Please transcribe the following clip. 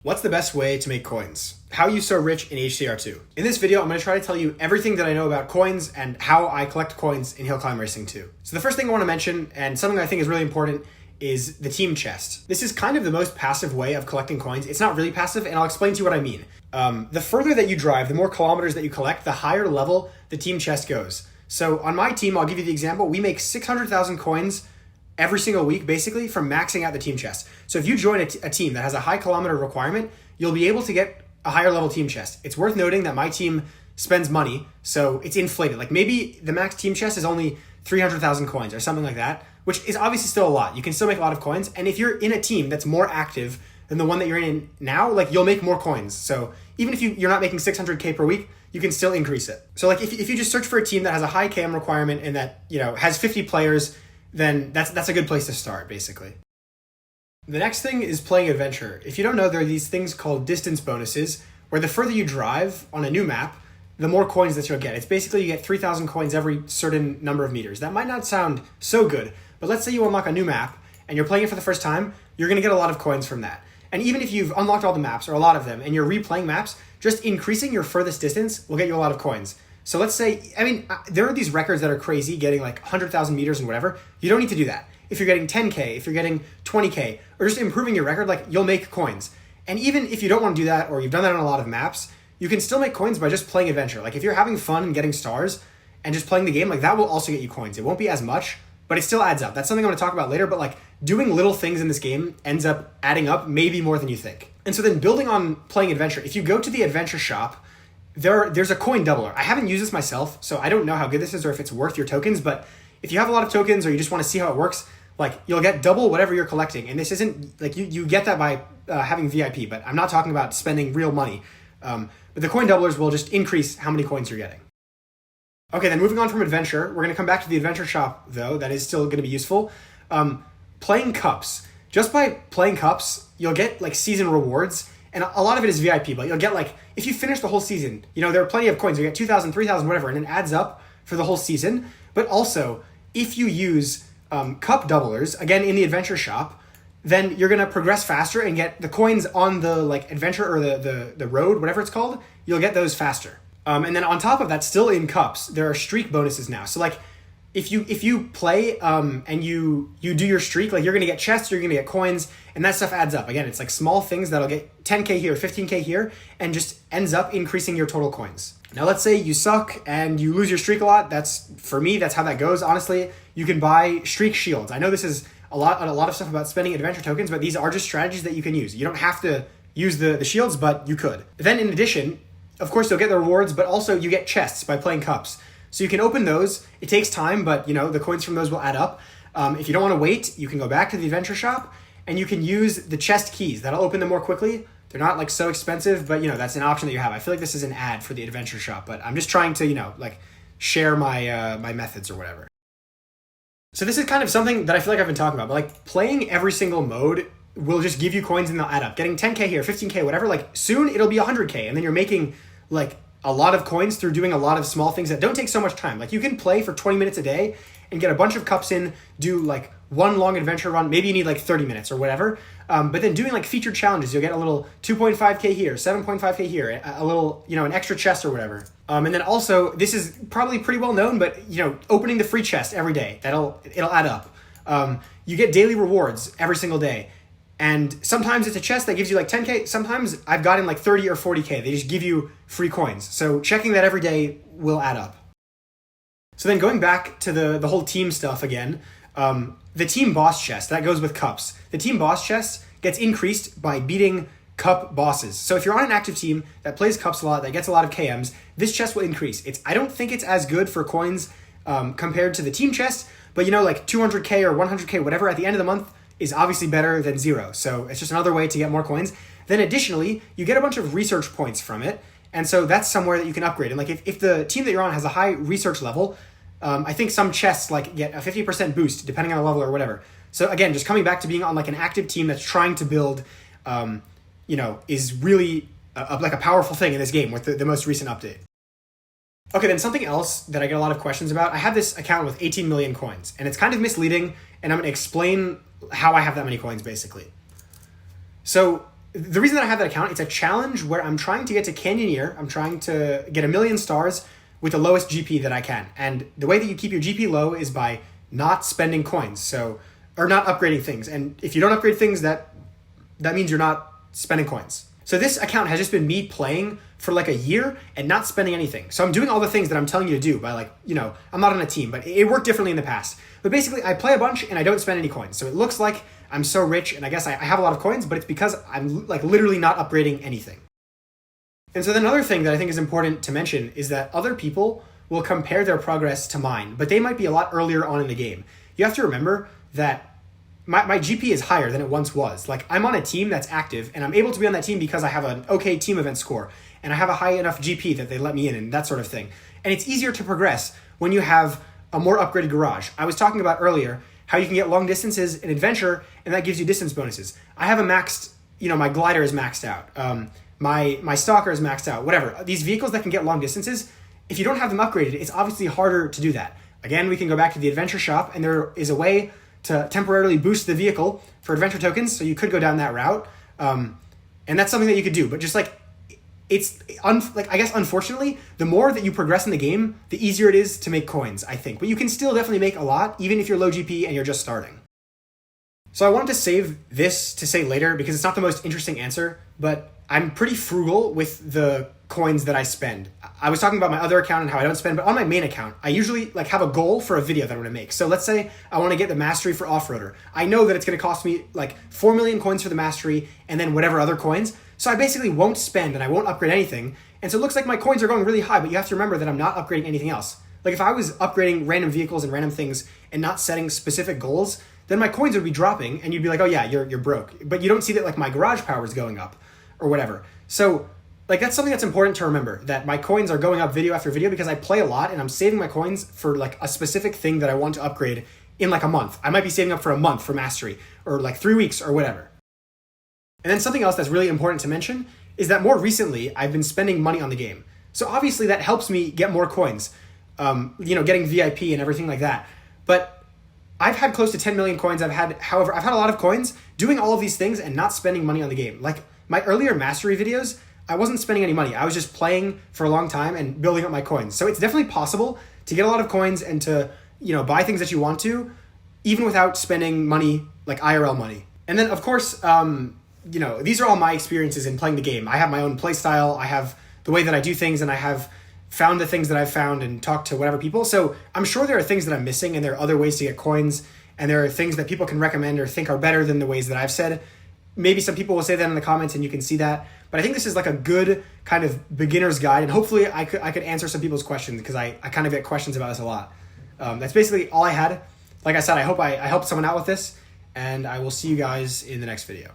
What's the best way to make coins? How are you so rich in HCR2? In this video, I'm going to try to tell you everything that I know about coins and how I collect coins in hill climb racing too. So the first thing I want to mention, and something I think is really important, is the team chest. This is kind of the most passive way of collecting coins. It's not really passive, and I'll explain to you what I mean. The further that you drive, the more kilometers that you collect, the higher level the team chest goes. So on my team, I'll give you the example, we make 600,000 coins every single week, basically, from maxing out the team chest. So if you join a team that has a high kilometer requirement, you'll be able to get a higher level team chest. It's worth noting that my team spends money, so it's inflated. Like maybe the max team chest is only 300,000 coins or something like that, which is obviously still a lot. You can still make a lot of coins. And if you're in a team that's more active than the one that you're in now, like you'll make more coins. So even if you're not making 600K per week, you can still increase it. So like if you just search for a team that has a high KM requirement and that, has 50 players, then that's a good place to start, basically. The next thing is playing adventure. If you don't know, there are these things called distance bonuses, where the further you drive on a new map, the more coins that you'll get. It's basically you get 3,000 coins every certain number of meters. That might not sound so good, but let's say you unlock a new map and you're playing it for the first time, you're gonna get a lot of coins from that. And even if you've unlocked all the maps, or a lot of them, and you're replaying maps, just increasing your furthest distance will get you a lot of coins. So let's say, there are these records that are crazy, getting like 100,000 meters and whatever. You don't need to do that. If you're getting 10K, if you're getting 20K, or just improving your record, like you'll make coins. And even if you don't want to do that, or you've done that on a lot of maps, you can still make coins by just playing adventure. Like if you're having fun and getting stars and just playing the game, like that will also get you coins. It won't be as much, but it still adds up. That's something I'm going to talk about later, but like doing little things in this game ends up adding up maybe more than you think. And so then building on playing adventure, if you go to the adventure shop, there's a coin doubler. I haven't used this myself, so I don't know how good this is or if it's worth your tokens, but if you have a lot of tokens or you just want to see how it works, like you'll get double whatever you're collecting. And this isn't, like you get that by having VIP, but I'm not talking about spending real money. But the coin doublers will just increase how many coins you're getting. Okay, then moving on from adventure, we're going to come back to the adventure shop though. That is still going to be useful. Playing cups. Just by playing cups, you'll get like season rewards. And a lot of it is VIP, but you'll get like, if you finish the whole season, there are plenty of coins. You get 2,000, 3,000, whatever, and it adds up for the whole season. But also, if you use cup doublers, again, in the adventure shop, then you're going to progress faster and get the coins on the like adventure or the road, whatever it's called, you'll get those faster. And then on top of that, still in cups, there are streak bonuses now. So like, if you play and you do your streak, like you're going to get chests, you're going to get coins, and that stuff adds up. Again, it's like small things that'll get 10K here, 15K here, and just ends up increasing your total coins. Now, let's say you suck and you lose your streak a lot. For me, that's how that goes. Honestly, you can buy streak shields. I know this is a lot of stuff about spending adventure tokens, but these are just strategies that you can use. You don't have to use the shields, but you could. Then in addition, of course, you'll get the rewards, but also you get chests by playing cups. So you can open those. It takes time, but the coins from those will add up. If you don't want to wait, you can go back to the adventure shop and you can use the chest keys. That'll open them more quickly. They're not like so expensive, but that's an option that you have. I feel like this is an ad for the adventure shop, but I'm just trying to, share my my methods or whatever. So this is kind of something that I feel like I've been talking about, but like playing every single mode will just give you coins and they'll add up. Getting 10K here, 15K, whatever, like soon it'll be 100K and then you're making like a lot of coins through doing a lot of small things that don't take so much time. Like you can play for 20 minutes a day and get a bunch of cups in, do like one long adventure run. Maybe you need like 30 minutes or whatever. But then doing like featured challenges, you'll get a little 2.5K here, 7.5K here, a little, an extra chest or whatever. And then also, this is probably pretty well known, but opening the free chest every day, it'll add up. You get daily rewards every single day. And sometimes it's a chest that gives you like 10K. Sometimes I've gotten like 30 or 40K. They just give you free coins. So checking that every day will add up. So then going back to the whole team stuff again, the team boss chest, that goes with cups. The team boss chest gets increased by beating cup bosses. So if you're on an active team that plays cups a lot, that gets a lot of KMs, this chest will increase. I don't think it's as good for coins compared to the team chest, but like 200K or 100K, whatever, at the end of the month, is obviously better than 0. So it's just another way to get more coins. Then additionally, you get a bunch of research points from it. And so that's somewhere that you can upgrade. And like if the team that you're on has a high research level, I think some chests like get a 50% boost depending on the level or whatever. So again, just coming back to being on like an active team that's trying to build, is really like a powerful thing in this game with the most recent update. Okay, then something else that I get a lot of questions about, I have this account with 18 million coins, and it's kind of misleading, and I'm going to explain how I have that many coins, basically. So the reason that I have that account, it's a challenge where I'm trying to get to Canyoneer. I'm trying to get 1 million stars with the lowest GP that I can. And the way that you keep your GP low is by not spending coins. So, or not upgrading things. And if you don't upgrade things, that means you're not spending coins. So this account has just been me playing for like a year and not spending anything. So I'm doing all the things that I'm telling you to do by like, I'm not on a team, but it worked differently in the past. But basically I play a bunch and I don't spend any coins. So it looks like I'm so rich and I guess I have a lot of coins, but it's because I'm like literally not upgrading anything. And so then another thing that I think is important to mention is that other people will compare their progress to mine, but they might be a lot earlier on in the game. You have to remember that my GP is higher than it once was. Like I'm on a team that's active and I'm able to be on that team because I have an okay team event score and I have a high enough GP that they let me in and that sort of thing. And it's easier to progress when you have a more upgraded garage. I was talking about earlier how you can get long distances in adventure and that gives you distance bonuses. I have a maxed, my glider is maxed out. My stalker is maxed out, whatever. These vehicles that can get long distances, if you don't have them upgraded, it's obviously harder to do that. Again, we can go back to the adventure shop and there is a way to temporarily boost the vehicle for adventure tokens, so you could go down that route. And that's something that you could do, but just like, I guess unfortunately, the more that you progress in the game, the easier it is to make coins, I think. But you can still definitely make a lot, even if you're low GP and you're just starting. So I wanted to save this to say later because it's not the most interesting answer, but I'm pretty frugal with the coins that I spend. I was talking about my other account and how I don't spend, but on my main account, I usually like have a goal for a video that I want to make. So let's say I want to get the mastery for off-roader. I know that it's going to cost me like 4 million coins for the mastery and then whatever other coins. So I basically won't spend and I won't upgrade anything. And so it looks like my coins are going really high, but you have to remember that I'm not upgrading anything else. Like if I was upgrading random vehicles and random things and not setting specific goals, then my coins would be dropping and you'd be like, oh yeah, you're broke. But you don't see that like my garage power is going up or whatever. So like that's something that's important to remember, that my coins are going up video after video because I play a lot and I'm saving my coins for like a specific thing that I want to upgrade in like a month. I might be saving up for a month for mastery or like 3 weeks or whatever. And then something else that's really important to mention is that more recently I've been spending money on the game. So obviously that helps me get more coins, getting VIP and everything like that. But I've had close to 10 million coins. I've had a lot of coins doing all of these things and not spending money on the game. Like my earlier mastery videos, I wasn't spending any money. I was just playing for a long time and building up my coins. So it's definitely possible to get a lot of coins and to, buy things that you want to, even without spending money, like IRL money. And then of course, these are all my experiences in playing the game. I have my own play style. I have the way that I do things and I have found the things that I've found and talked to whatever people. So I'm sure there are things that I'm missing and there are other ways to get coins and there are things that people can recommend or think are better than the ways that I've said. Maybe some people will say that in the comments and you can see that. But I think this is like a good kind of beginner's guide and hopefully I could answer some people's questions because I kind of get questions about this a lot. That's basically all I had. Like I said, I hope I helped someone out with this and I will see you guys in the next video.